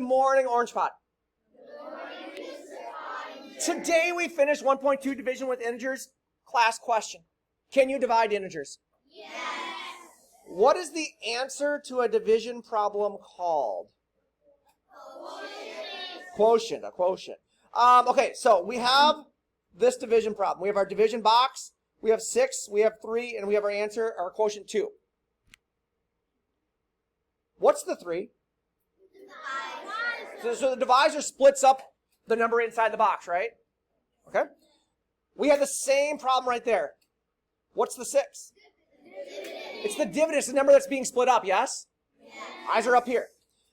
morning, Orange Pot. Today we finished 1.2 division with integers. Class question. Can you divide integers? Yes. What is the answer to a division problem called? Quotient. A quotient. Okay, so we have this division problem. We have our division box. We have 6, we have 3, and we have our answer, our quotient 2. What's the 3? So the divisor splits up the number inside the box, right? Okay. We have the same problem right there. What's the 6? It's the dividend. It's the number that's being split up, yes? Eyes are up here.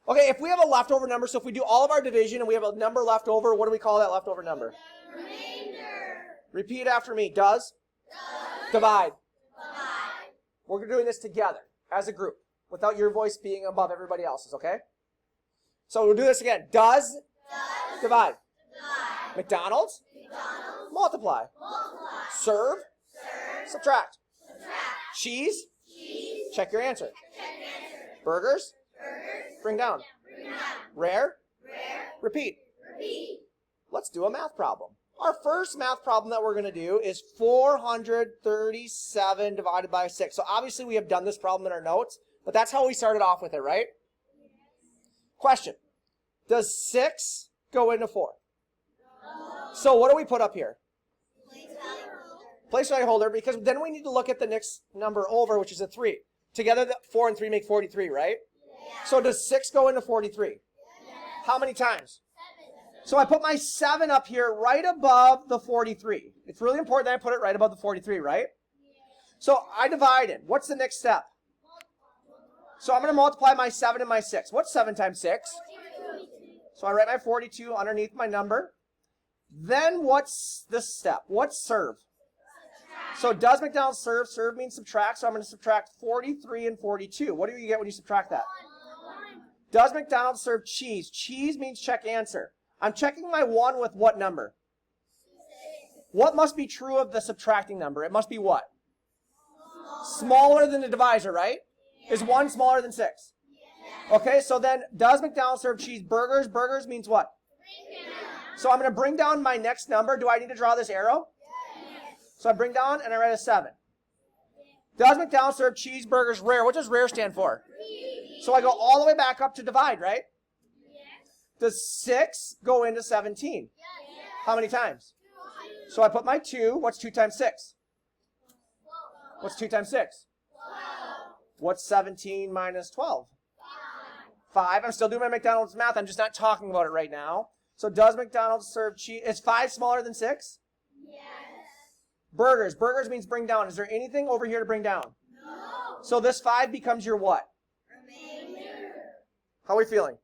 Okay, if we have a leftover number, so if we do all of our division and we have a number left over, what do we call that leftover number? Remainder. Repeat after me. Does? Divide. Divide. We're doing this together as a group without your voice being above everybody else's, okay? So we'll do this again. Does? Divide. Divide. McDonald's? McDonald's. Multiply. Multiply. Serve? Serve. Subtract. Subtract. Cheese? Cheese. Check your answer. Check answer. Burgers? Burgers. Bring down. Bring down. Rare? Rare. Repeat. Repeat. Let's do a math problem. Our first math problem that we're going to do is 437 divided by 6. So obviously we have done this problem in our notes, but that's how we started off with it, right? Question. Does 6 go into 4? No. So what do we put up here? Placeholder. Placeholder holder, because then we need to look at the next number over, which is a 3. Together, the 4 and 3 make 43, right? Yeah. So does 6 go into 43? Yes. How many times? 7. So I put my 7 up here right above the 43. It's really important that I put it right above the 43, right? So I divided. What's the next step? So I'm going to multiply my 7 and my 6. What's 7 times 6? So I write my 42 underneath my number. Then what's this step? What's serve? So does McDonald's serve? Serve means subtract. So I'm going to subtract 43 and 42. What do you get when you subtract that? Does McDonald's serve cheese? Cheese means check answer. I'm checking my 1 with what number? What must be true of the subtracting number? It must be what? Smaller than the divisor, right? Is 1 smaller than 6? Okay, so then does McDonald's serve cheeseburgers? Burgers means what? So I'm going to bring down my next number. Do I need to draw this arrow? So I bring down and I write a 7. Does McDonald's serve cheeseburgers rare? What does rare stand for? So I go all the way back up to divide, right? Does 6 go into 17? How many times? So I put my 2. What's 2 times 6? What's 2 times 6? What's 17 minus 12? 5. I'm still doing my McDonald's math. I'm just not talking about it right now. So does McDonald's serve cheese? Is 5 smaller than 6? Yes. Burgers. Burgers means bring down. Is there anything over here to bring down? No. So this 5 becomes your what? Remainder. How are we feeling?